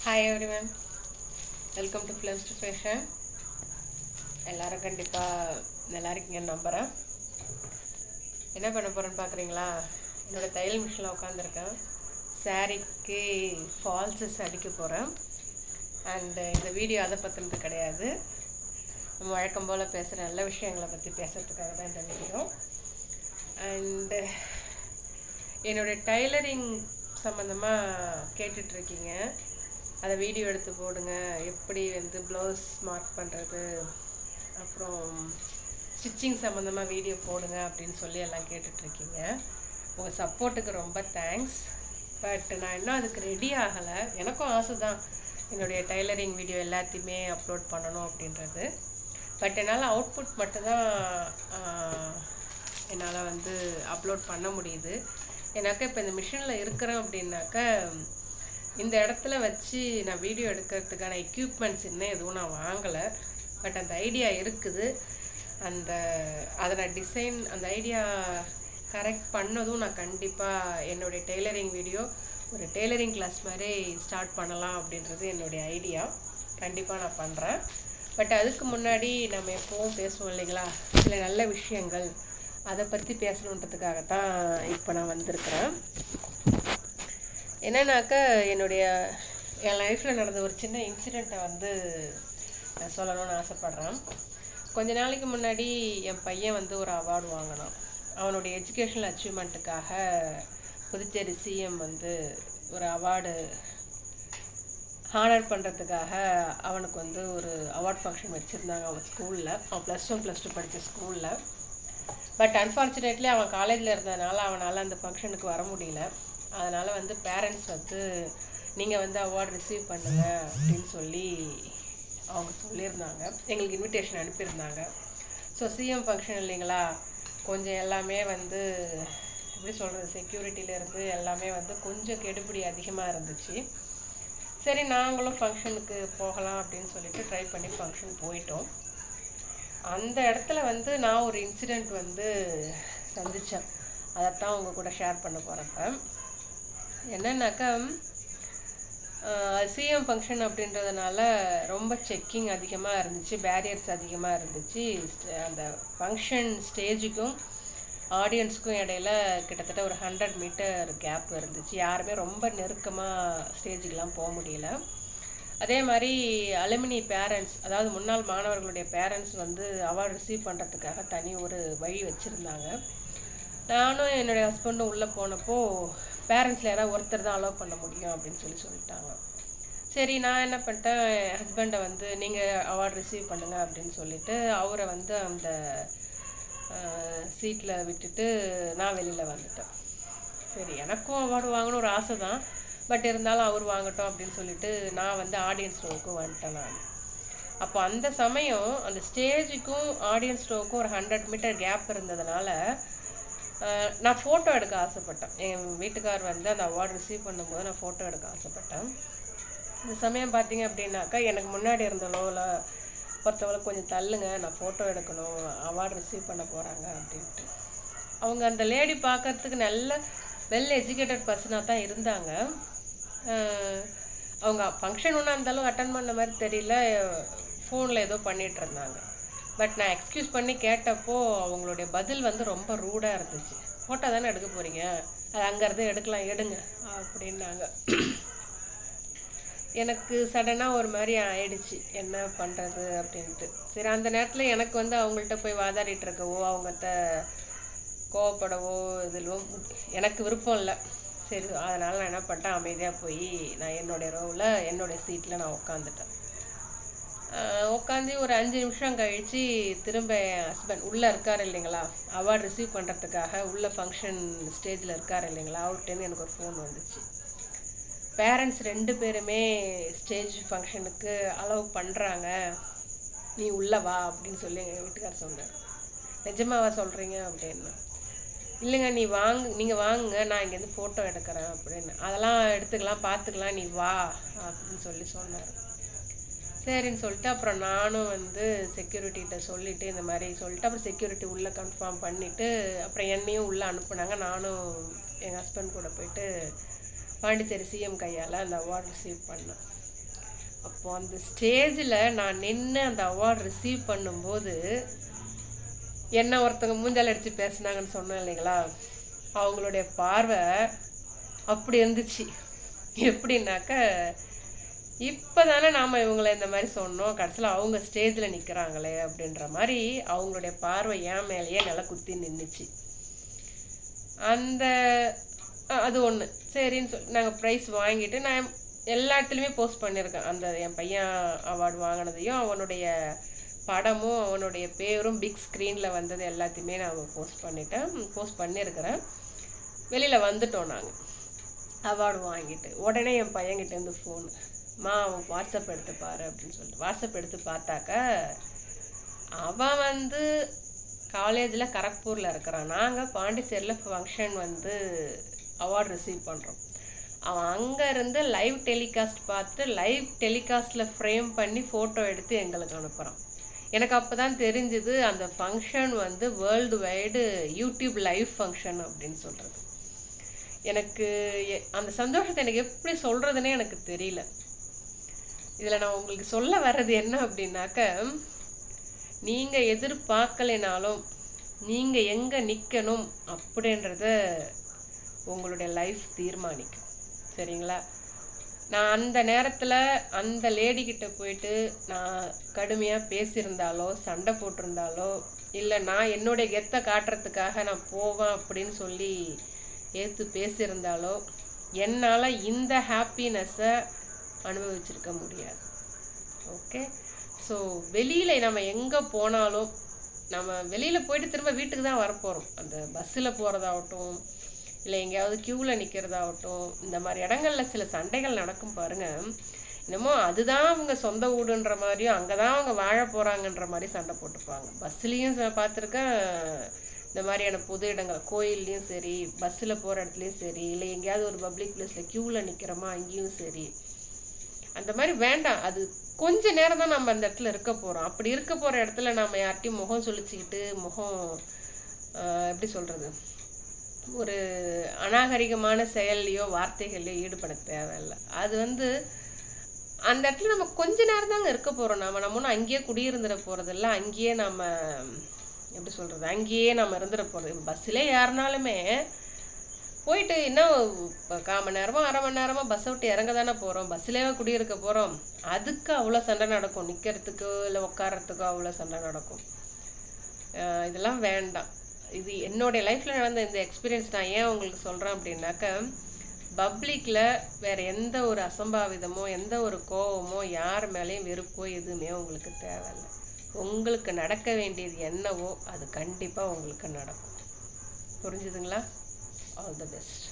Hi everyone, welcome to Films to Fashion. எல்லாரும் கண்டிப்பா நல்லா இருக்கீங்கன்னு நம்புறேன். என்ன பண்ண போறேன்னு பார்க்குறீங்களா? என்னோட தையல் மிஷினில் உட்காந்துருக்கேன். சாரிக்கு ஃபால்ஸஸ் அடிக்க போகிறேன். அண்ட் இந்த வீடியோ அதை பற்றினது கிடையாது. நம்ம வழக்கம் போல் பேசுகிற நல்ல விஷயங்களை பற்றி பேசுகிறதுக்காக தான் இந்த வீடியோ. அண்டு என்னோட டைலரிங் சம்மந்தமாக கேட்டுட்ருக்கீங்க. அதை வீடியோ எடுத்து போடுங்க, எப்படி வந்து ப்ளவுஸ் மார்க் பண்ணுறது, அப்புறம் ஸ்டிச்சிங் சம்மந்தமாக வீடியோ போடுங்க அப்படின்னு சொல்லி எல்லாம் கேட்டுட்ருக்கீங்க. உங்கள் சப்போர்ட்டுக்கு ரொம்ப தேங்க்ஸ். பட் நான் இன்னும் அதுக்கு ரெடி ஆகலை. எனக்கும் ஆசை தான் என்னுடைய டைலரிங் வீடியோ எல்லாத்தையுமே அப்லோட் பண்ணணும் அப்படின்றது. பட் என்னால் அவுட்புட் மட்டும்தான் என்னால் வந்து அப்லோட் பண்ண முடியுது. ஏன்னாக்கா இப்போ இந்த மிஷினில் இருக்கிறேன் அப்படின்னாக்கா இந்த இடத்துல வச்சு நான் வீடியோ எடுக்கிறதுக்கான எக்யூப்மெண்ட்ஸ் இன்னும் எதுவும் நான் வாங்கலை. பட் அந்த ஐடியா இருக்குது. அதை நான் டிசைன் அந்த ஐடியா கரெக்ட் பண்ணதும் நான் கண்டிப்பாக என்னுடைய டெய்லரிங் வீடியோ ஒரு டெய்லரிங் கிளாஸ் மாதிரி ஸ்டார்ட் பண்ணலாம் அப்படின்றது என்னுடைய ஐடியா. கண்டிப்பாக நான் பண்ணுறேன். பட் அதுக்கு முன்னாடி நம்ம எப்போவும் பேசுவோம் இல்லைங்களா, சில நல்ல விஷயங்கள் அதை பற்றி பேசணுன்றதுக்காகத்தான் இப்போ நான் வந்திருக்கிறேன். என்னன்னாக்கா என் லைஃப்பில் நடந்த ஒரு சின்ன இன்சிடெண்ட்டை வந்து நான் சொல்லணும்னு ஆசைப்பட்றேன். கொஞ்ச நாளைக்கு முன்னாடி என் பையன் வந்து ஒரு அவார்டு வாங்கினான். அவனுடைய எஜுகேஷனல் அச்சீவ்மெண்ட்டுக்காக புதுச்சேரி சிஎம் வந்து ஒரு அவார்டு ஹானர் பண்ணுறதுக்காக அவனுக்கு வந்து ஒரு அவார்ட் ஃபங்க்ஷன் வச்சுருந்தாங்க அவன் ஸ்கூலில். அவன் +1 +2 படித்த ஸ்கூலில். பட் அன்ஃபார்ச்சுனேட்லி அவன் காலேஜில் இருந்ததுனால அவனால் அந்த ஃபங்க்ஷனுக்கு வர முடியல. அதனால் வந்து பேரண்ட்ஸ் வந்து நீங்கள் வந்து அவார்டு ரிசீவ் பண்ணுங்க அப்படின்னு சொல்லி அவங்க சொல்லியிருந்தாங்க. எங்களுக்கு இன்விடேஷன் அனுப்பியிருந்தாங்க. ஸோ சிஎம் ஃபங்க்ஷன் இல்லைங்களா, கொஞ்சம் எல்லாமே வந்து எப்படி சொல்கிறது, செக்யூரிட்டியிலேருந்து எல்லாமே வந்து கொஞ்சம் கெடுபிடி அதிகமாக இருந்துச்சு. சரி, நாங்களும் ஃபங்க்ஷனுக்கு போகலாம் அப்படின்னு சொல்லிட்டு ட்ரை பண்ணி ஃபங்க்ஷன் போயிட்டோம். அந்த இடத்துல வந்து நான் ஒரு இன்சிடெண்ட் வந்து சந்தித்தேன். அதைத்தான் உங்கள் கூட ஷேர் பண்ண போகிறப்ப என்னன்னாக்கா, சிஎம் ஃபங்க்ஷன் அப்படின்றதுனால ரொம்ப செக்கிங் அதிகமாக இருந்துச்சு, பேரியர்ஸ் அதிகமாக இருந்துச்சு. அந்த ஃபங்க்ஷன் ஸ்டேஜுக்கும் ஆடியன்ஸுக்கும் இடையில கிட்டத்தட்ட ஒரு 100 மீட்டர் கேப் இருந்துச்சு. யாருமே ரொம்ப நெருக்கமாக ஸ்டேஜுக்கெலாம் போக முடியல. அதே மாதிரி அலுமினி பேரண்ட்ஸ், அதாவது முன்னாள் மாணவர்களுடைய பேரண்ட்ஸ் வந்து அவார்டு ரிசீவ் பண்ணுறதுக்காக தனி ஒரு வழி வச்சுருந்தாங்க. நானும் என்னுடைய ஹஸ்பண்டும் உள்ளே போனப்போ பேரண்ட்ஸில் யாராவது ஒருத்தர் தான் அலோவ் பண்ண முடியும் அப்படின்னு சொல்லிட்டாங்க. சரி, நான் என்ன பண்ணிட்டேன், ஹஸ்பண்டை வந்து நீங்கள் அவார்டு ரிசீவ் பண்ணுங்க அப்படின்னு சொல்லிட்டு அவரை வந்து அந்த சீட்டில் விட்டுட்டு நான் வெளியில் வந்துட்டேன். சரி, எனக்கும் அவார்டு வாங்கணும் ஒரு ஆசை தான். பட் இருந்தாலும் அவர் வாங்கட்டும் அப்படின்னு சொல்லிட்டு நான் வந்து ஆடியன்ஸ் ரோவுக்கும் வந்துட்டேன் நான். அப்போ அந்த சமயம் அந்த ஸ்டேஜுக்கும் ஆடியன்ஸ் ரோவுக்கும் ஒரு 100 மீட்டர் கேப் இருந்ததுனால நான் ஃபோட்டோ எடுக்க ஆசைப்பட்டேன். என் வீட்டுக்கார் வந்து அந்த அவார்டு ரிசீவ் பண்ணும்போது நான் ஃபோட்டோ எடுக்க ஆசைப்பட்டேன். இந்த சமயம் பார்த்தீங்க அப்படின்னாக்கா எனக்கு முன்னாடி இருந்தளோவில் ஒருத்தவளை கொஞ்சம் தள்ளுங்க, நான் ஃபோட்டோ எடுக்கணும், அவார்டு ரிசீவ் பண்ண போகிறாங்க அப்படின்ட்டு. அவங்க அந்த லேடி பார்க்கறதுக்கு நல்ல வெல் எஜுகேட்டட் பர்சனாக தான் இருந்தாங்க. அவங்க ஃபங்க்ஷன் ஒன்றா இருந்தாலும் அட்டன் பண்ண மாதிரி தெரியல, ஃபோனில் ஏதோ பண்ணிகிட்டு இருந்தாங்க. பட் நான் எக்ஸ்கியூஸ் பண்ணி கேட்டப்போ அவங்களுடைய பதில் வந்து ரொம்ப ரூடாக இருந்துச்சு. ஃபோட்டோ தானே எடுக்க போகிறீங்க, அது அங்கேருந்து எடுக்கலாம், எடுங்க அப்படின்னாங்க. எனக்கு சடனாக ஒரு மாதிரி ஆயிடுச்சு, என்ன பண்ணுறது அப்படின்ட்டு. சரி, அந்த நேரத்தில் எனக்கு வந்து அவங்கள்ட்ட போய் வாதாடிட்டு இருக்கவோ அவங்கள்ட்ட கோவப்படவோ இதிலும் எனக்கு விருப்பம் இல்லை. சரி, அதனால் நான் என்ன பண்ணிட்டேன், அமைதியாக போய் நான் என்னுடைய ரோவில் என்னுடைய சீட்டில் நான் உட்காந்துட்டேன். உட்காந்து ஒரு 5 நிமிஷம் கழித்து திரும்ப என் ஹஸ்பண்ட் உள்ளே இருக்கார் இல்லைங்களா, அவார்டு ரிசீவ் பண்ணுறதுக்காக உள்ளே ஃபங்க்ஷன் ஸ்டேஜில் இருக்கார் இல்லைங்களா, அவர்கிட்டேருந்து எனக்கு ஒரு ஃபோன் வந்துச்சு. பேரண்ட்ஸ் 2 பேருமே ஸ்டேஜ் ஃபங்க்ஷனுக்கு அலோவ் பண்ணுறாங்க, நீ உள்ளே வா அப்படின்னு சொல்லி எங்கள் வீட்டுக்கார் சொன்னார். நிஜமாவா சொல்கிறீங்க அப்படின்னு. இல்லைங்க, நீங்கள் வாங்குங்க, நான் இங்கேருந்து ஃபோட்டோ எடுக்கிறேன் அப்படின்னு. அதெல்லாம் எடுத்துக்கலாம், பார்த்துக்கலாம், நீ வா அப்படின்னு சொல்லி சொன்னார். சரின்னு சொல்லிட்டு அப்புறம் நானும் வந்து செக்யூரிட்டிகிட்ட சொல்லிவிட்டு இந்த மாதிரி சொல்லிட்டு அப்புறம் செக்யூரிட்டி உள்ளே கன்ஃபார்ம் பண்ணிவிட்டு அப்புறம் என்னையும் உள்ளே அனுப்புனாங்க. நானும் எங்கள் ஹஸ்பண்ட் கூட போயிட்டு பாண்டிச்சேரி சிஎம் கையால் அந்த அவார்டு ரிசீவ் பண்ணேன். அப்போ அந்த ஸ்டேஜில் நான் நின்று அந்த அவார்டு ரிசீவ் பண்ணும்போது என்ன ஒருத்தவங்க மூஞ்சால் அடித்து பேசுனாங்கன்னு சொன்னேன் இல்லைங்களா, அவங்களுடைய பார்வை அப்படி இருந்துச்சு. எப்படின்னாக்க, இப்போ தானே நாம் இவங்களை இந்த மாதிரி சொன்னோம், கடைசியில் அவங்க ஸ்டேஜில் நிற்கிறாங்களே அப்படின்ற மாதிரி அவங்களுடைய பார்வை என் மேலேயே நில குத்தி நின்றுச்சு. அந்த அது ஒன்று சரின்னு சொல்லி நாங்கள் ப்ரைஸ் வாங்கிட்டு நான் எல்லா இடத்துலையுமே போஸ்ட் பண்ணியிருக்கேன். அந்த என் பையன் அவார்டு வாங்கினதையும் அவனுடைய படமும் அவனுடைய பேரும் பிக் ஸ்க்ரீனில் வந்தது எல்லாத்தையுமே நான் போஸ்ட் பண்ணியிருக்கிறேன். வெளியில் வந்துட்டோம் நாங்கள் அவார்டு வாங்கிட்டு. உடனே என் பையன்கிட்டேருந்து ஃபோனு, அவன் வாட்ஸ்அப் எடுத்து பாரு அப்படின்னு சொல்லிட்டு வாட்ஸ்அப் எடுத்து பார்த்தாக்க அவன் காலேஜில் கரக்பூரில் இருக்கிறான். நாங்கள் பாண்டிச்சேரியில் ஃபங்க்ஷன் அவார்டு ரிசீவ் பண்ணுறோம். அவன் அங்கேருந்து லைவ் டெலிகாஸ்ட் பார்த்துட்டு லைவ் டெலிகாஸ்ட்டில் ஃப்ரேம் பண்ணி ஃபோட்டோ எடுத்து எங்களுக்கு அனுப்புகிறான். எனக்கு அப்போ தான் தெரிஞ்சுது அந்த function world wide YouTube live function அப்படின்னு சொல்கிறது. எனக்கு அந்த சந்தோஷத்தை எனக்கு எப்படி சொல்கிறதுனே எனக்கு தெரியல. இதில் நான் உங்களுக்கு சொல்ல வர்றது என்ன அப்படின்னாக்க, நீங்கள் எதிர்பார்க்கலைனாலும் நீங்கள் எங்கே நிற்கணும் அப்படின்றத உங்களுடைய லைஃப் தீர்மானிக்கும். சரிங்களா? நான் அந்த நேரத்தில் அந்த லேடிக்கிட்ட போயிட்டு நான் கடுமையாக பேசியிருந்தாலோ சண்டை போட்டிருந்தாலோ இல்லை நான் என்னுடைய கெத்தை காட்டுறதுக்காக நான் போவேன் அப்படின்னு சொல்லி ஏற்று பேசியிருந்தாலோ என்னால் இந்த ஹாப்பினஸ்ஸை அனுபவிச்சிருக்க முடியாது. ஓகே, ஸோ வெளியில் நம்ம எங்கே போனாலும் நம்ம வெளியில் போயிட்டு திரும்ப வீட்டுக்கு தான் வரப்போகிறோம். அந்த பஸ்ஸில் போகிறதாகட்டும் இல்லை எங்கேயாவது க்யூவில் நிற்கிறதாகட்டும், இந்த மாதிரி இடங்களில் சில சண்டைகள் நடக்கும் பாருங்கள். என்னமோ அதுதான் அவங்க சொந்த வீடுன்ற மாதிரியும் அங்கே தான் அவங்க வாழ போகிறாங்கன்ற மாதிரி சண்டை போட்டுப்பாங்க. பஸ்ஸுலேயும் பார்த்துருக்கேன், இந்த மாதிரியான பொது இடங்கள் கோயில்லையும் சரி, பஸ்ஸில் போகிற இடத்துலையும் சரி, இல்லை எங்கேயாவது ஒரு பப்ளிக் பிளேஸில் க்யூவில் நிற்கிறோமா அங்கேயும் சரி. அந்த மாதிரி வேண்டாம். அது கொஞ்ச நேரம் தான் நம்ம அந்த இடத்துல இருக்க போகிறோம். அப்படி இருக்க போகிற இடத்துல நம்ம யார்ட்டையும் முகம் சுழிச்சிக்கிட்டு எப்படி சொல்கிறது, ஒரு அநாகரிகமான செயல்லையோ வார்த்தைகள்லையோ ஈடுபட தேவையில்லை. அது அந்த இடத்துல நம்ம கொஞ்ச நேரம் தாங்க இருக்க போகிறோம். நம்ம ஒன்றும் அங்கேயே குடியிருந்துட போகிறதில்ல. அங்கேயே நம்ம எப்படி சொல்கிறது, அங்கேயே நம்ம இருந்துட போகிறது. பஸ்ஸிலே யாருனாலுமே போயிட்டு இன்னும் 1/4 மணி நேரமோ 1/2 மணி நேரமோ பஸ்ஸை விட்டு இறங்க தானே போகிறோம். பஸ்ஸிலேயே குடியிருக்க போகிறோம். அதுக்கு அவ்வளோ சண்டை நடக்கும். நிற்கிறதுக்கோ இல்லை உட்காரத்துக்கோ அவ்வளோ சண்டை நடக்கும். இதெல்லாம் வேண்டாம். இது என்னுடைய லைஃப்பில் நடந்த இந்த எக்ஸ்பீரியன்ஸ் நான் ஏன் உங்களுக்கு சொல்கிறேன் அப்படின்னாக்க, பப்ளிக்கில் வேறு எந்த ஒரு அசம்பாவிதமோ எந்த ஒரு கோபமோ யார் மேலேயும் வெறுப்போ எதுவுமே உங்களுக்கு தேவையில்லை. உங்களுக்கு நடக்க வேண்டியது என்னவோ அது கண்டிப்பாக உங்களுக்கு நடக்கும். புரிஞ்சுதுங்களா? All the best.